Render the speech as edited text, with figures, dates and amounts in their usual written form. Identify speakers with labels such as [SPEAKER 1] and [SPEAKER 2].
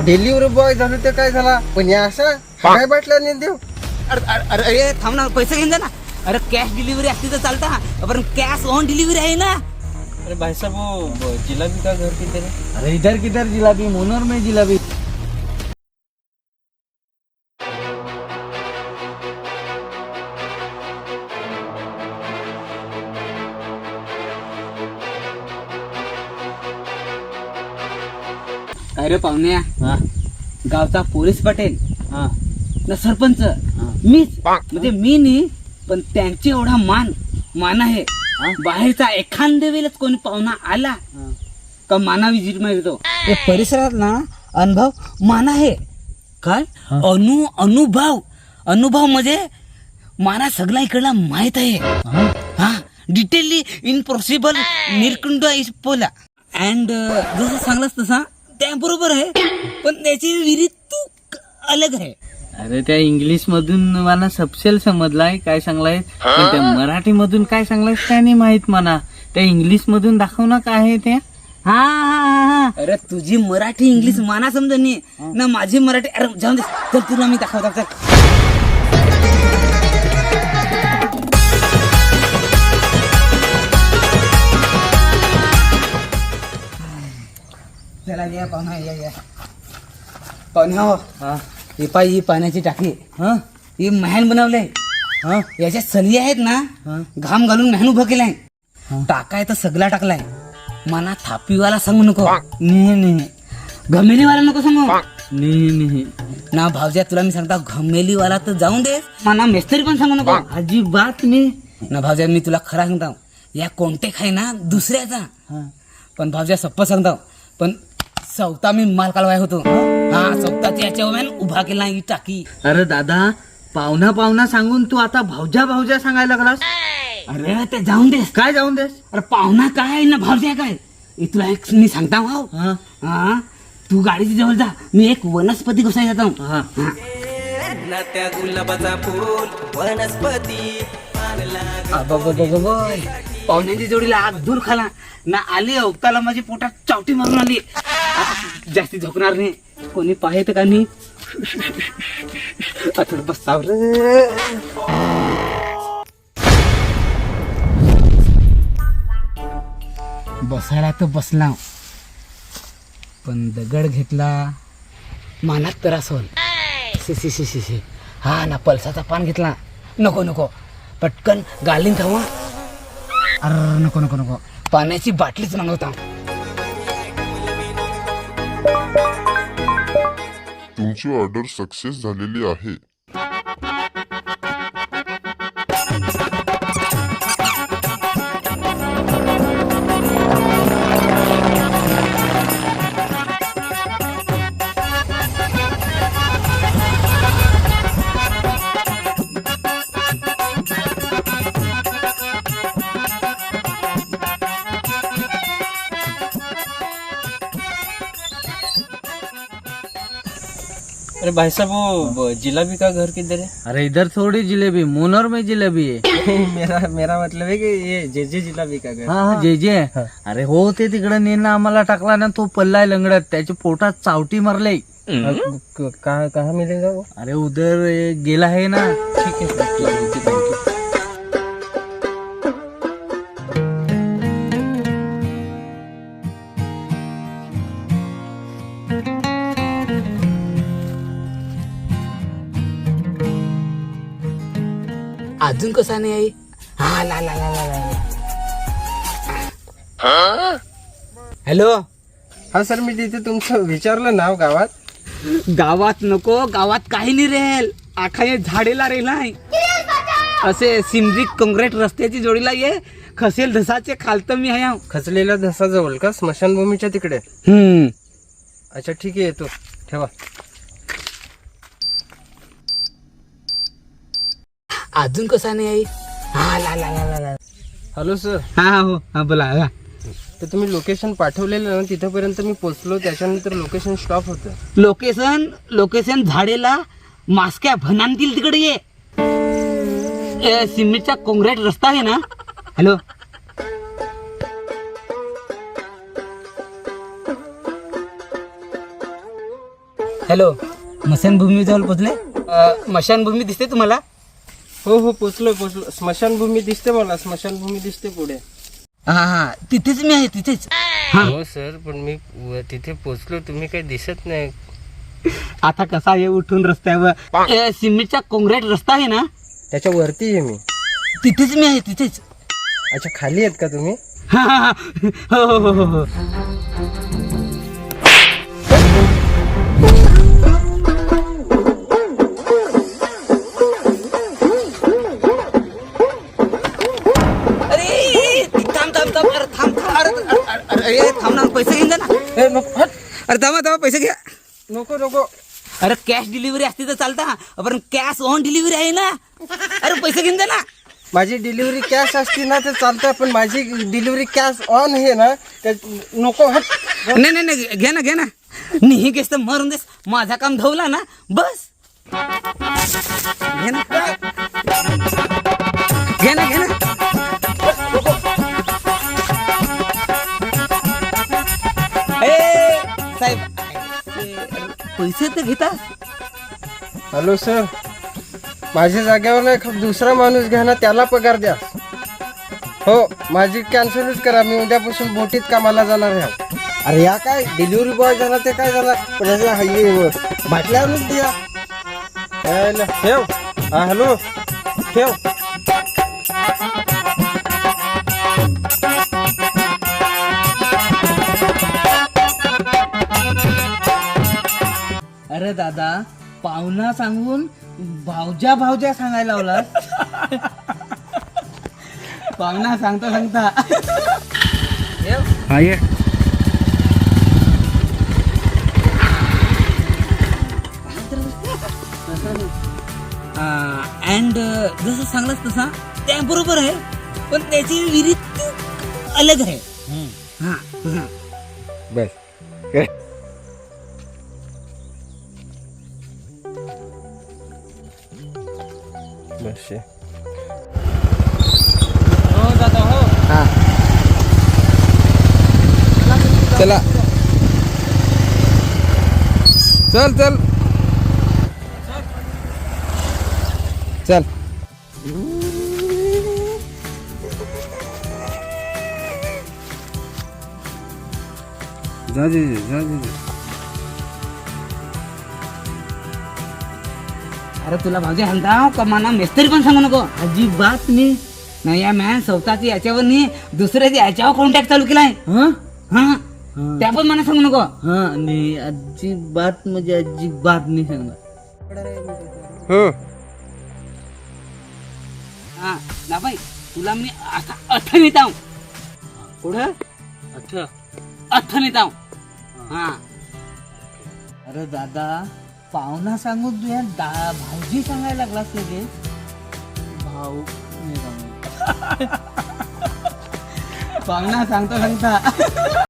[SPEAKER 1] Delivery boy झालो ते काय झाला, पण या अशा काय बाटल्या नाही देऊ.
[SPEAKER 2] अरे थांब ना, पैसे घेऊन जा ना. अरे कॅश डिलिव्हरी असती तर चालता, पण कॅश ऑन डिलिव्हरी आहे ना.
[SPEAKER 1] अरे भाई साहब वो जिलाबी का घर किधर है?
[SPEAKER 3] अरे इधर किधर जिलाबी, मुनर में जिलाबी.
[SPEAKER 2] अरे पाहुण्या,
[SPEAKER 3] हा
[SPEAKER 2] गावचा पोलीस पाटील
[SPEAKER 3] हा
[SPEAKER 2] ना सरपंच मीच, म्हणजे मी नाही पण त्यांचे एवढा मान आहे. बाहेरचा एखाद्या वेळेस कोणी पाहुणा आला का माना विजिट मारतो. या परिसरात ना अनुभव मान आहे. काय अनुभव म्हणजे माना सगळा इकडला माहित आहे. हा डिटेलली इनपॉसिबल निरकुंड इस पोला. अँड जसं सांगलास तसा त्याबरोबर आहे, पण त्याची विहिरी तू अलग आहे.
[SPEAKER 3] अरे त्या इंग्लिश मधून मला सबसेल समजलाय काय सांगलाय, पण त्या मराठी मधून काय सांगलाय काय नाही माहित मला. त्या इंग्लिश मधून दाखव ना काय आहे ते.
[SPEAKER 2] हा अरे तुझी मराठी इंग्लिश माना समजा नाही ना, माझी मराठी. अरे जाऊन दे, चल तुला मी दाखवतो. चल चला या पाहुणा, या पाहुण्या हो. ही पाय ही पाण्याची टाकी, ही महल बनवलंय. याच्या सली आहेत ना, घाम घालून महल उभं केलाय. टाकाय तर सगळा टाकलाय. मना थापीवाला सांगू नको,
[SPEAKER 3] नाही
[SPEAKER 2] घमेलीवाला नको सांगू
[SPEAKER 3] नाही
[SPEAKER 2] ना. भावज्या तुला मी सांगता, घमेलीवाला तर जाऊन दे, मना मेस्त्री पण सांगू नको
[SPEAKER 3] अजिबात नाही
[SPEAKER 2] ना. भावज्या मी तुला खरा सांगता, या कॉन्टॅक्ट आहे ना दुसऱ्याचा. पण भावज्या सप्प सांगता, पण चौथा मी माल कालवाय होतो. हा चौथाच्या याच्या उभा केला ही टाकी.
[SPEAKER 3] अरे दादा, पाहुणा सांगून तू आता भावजा सांगायला लागलास.
[SPEAKER 2] अरे ते जाऊन देस.
[SPEAKER 3] काय जाऊन देस?
[SPEAKER 2] अरे पाहुणा काय ना भावज्या काय, हे तुला एक मी सांगता भाऊ. हा तू गाडीची जवळ जा, मी एक वनस्पती घुसाय जातो.
[SPEAKER 4] त्या गुलाबाचा फूल वनस्पती
[SPEAKER 2] पाहुण्यांची जोडीला आग दूर खाला ना. आली अवताला माझी पोटात चावटी मारून आली. आता जास्ती झोकणार नाही, कोणी पाहत का नाही. आता बसाव रे. बसायला तर बसला, पण दगड घेतला मानात त्रास होल. शी हा ना, पलसाचा पान घेतला. नको पटकन गालीन खावा. अरे नको पाण्याची बाटलीच मागवता.
[SPEAKER 5] तुमची ऑर्डर सक्सेस झालेली आहे.
[SPEAKER 1] अरे भाई साहब वो जिलाबी का घर किधर है?
[SPEAKER 3] अरे इधर थोड़ी जिलेबी, मुनर में जिलेबी है.
[SPEAKER 1] मेरा मतलब है कि ये जे जिलाबी का घर.
[SPEAKER 3] हा जे अरे हो, ते तिकडे नेणं आम्हाला टाकला ना, तो पल्लाय लंगडत, त्याच्या पोटात चावटी मारले.
[SPEAKER 1] कहाँ मिलेगा वो?
[SPEAKER 3] अरे उधर गेला है ना.
[SPEAKER 1] ठीक है थैंक यू.
[SPEAKER 2] अजून कसा नाही आई. हा ला ला ला ला ला. हॅलो.
[SPEAKER 1] हा सर, मी तिथे तुमचं विचारलं नाव गावात.
[SPEAKER 2] गावात नको, गावात काही नाही रेल, आखा हे झाडेला रेल आहे. असे सिमरी काँक्रीट रस्त्याची जोडीला ये, खसेल धसाचे खालत मी आहे.
[SPEAKER 1] खचलेला धसा जवळ का, स्मशानभूमीच्या तिकडे? अच्छा ठीक आहे, येतो, ठेवा.
[SPEAKER 2] अजून कसा नाही आई. हा ला ला ला ला.
[SPEAKER 1] Hello sir.
[SPEAKER 2] हा हो हा बोला.
[SPEAKER 1] तर तुम्ही लोकेशन पाठवलेलं ना, तिथपर्यंत मी पोचलो. त्याच्यानंतर लोकेशन स्टॉप होतं.
[SPEAKER 2] लोकेशन झाडेला मास्क्या भनांतील तिकडे ये. सिमेंटचा काँक्रीट रस्ता आहे ना. हॅलो. हॅलो, स्मशानभूमी जवळ पोचले? स्मशानभूमी दिसते तुम्हाला?
[SPEAKER 1] हो पोचलो. स्मशानभूमी दिसते मला, स्मशानभूमी दिसते पुढे.
[SPEAKER 2] हा तिथेच मी आहे, तिथेच.
[SPEAKER 1] हो सर, पण मी तिथे पोचलो, तुम्ही काही दिसत नाही.
[SPEAKER 2] आता कसा आहे, उठून रस्त्यावर सिमेंटचा काँक्रीट रस्ता आहे ना,
[SPEAKER 1] त्याच्या वरती आहे मी.
[SPEAKER 2] तिथेच मी आहे, तिथेच.
[SPEAKER 1] अच्छा, खाली आहेत का तुम्ही?
[SPEAKER 2] हा. हो. अरे थांब ना, पैसे घेऊन जा ना. अरे थांबा, पैसे घ्या.
[SPEAKER 1] नको.
[SPEAKER 2] अरे कॅश डिलिव्हरी असती तर चालता, पण कॅश ऑन डिलिव्हरी आहे ना. अरे पैसे घेऊन जा ना.
[SPEAKER 1] माझी डिलिव्हरी कॅश असती ना तर चालतं, पण माझी डिलिव्हरी कॅश ऑन आहे ना, नको.
[SPEAKER 2] नाही घे ना. नाही घेस तर मरून देस, माझा काम धवला ना, बस. घे ना. साहेब, पैसे तर घेता.
[SPEAKER 1] हॅलो सर, माझ्या जागेवर नाही दुसरा माणूस घ्या ना, त्याला पगार द्या. हो, माझी कॅन्सलच करा, मी उद्यापासून बोटीत कामाला जाणार आहे. अरे या काय डिलिव्हरी बॉय झाला ते काय झाला, बाटल्या आणून द्या. ठेव. हा हॅलो, ठेव.
[SPEAKER 3] अरे दादा, पाहुणा सांगून भावजा सांगायला लावला.
[SPEAKER 2] पाहुणा सांगता
[SPEAKER 3] हा ये.
[SPEAKER 2] अँड जसं सांगलास तसा त्या बरोबर आहे, पण त्याची विरीत अलग आहे. हा.
[SPEAKER 1] बस.
[SPEAKER 3] हो दादा, हो.
[SPEAKER 1] चला, चल. जा दे.
[SPEAKER 2] अरे तुला भाऊजी हलदाव का मला मिस्त्री पण सांगू नको.
[SPEAKER 3] अजिबात
[SPEAKER 2] नाही या मॅन स्वतःची याच्यावर नाही, दुसऱ्याच्या याच्यावर कॉन्टॅक्ट चालू केलाय. हा त्या पण मला सांगू नको.
[SPEAKER 3] नाही, अजिबात नाही सांगणार.
[SPEAKER 2] हा ना बाई, तुला मी आता अथ नेताव. पुढं अथ नेताव. हा.
[SPEAKER 3] अरे दादा, पाहुणा सांगून तू या भाऊजी सांगायला लागलास लगेच. भाऊ नाही सांगणार.
[SPEAKER 2] पाहुणा सांगता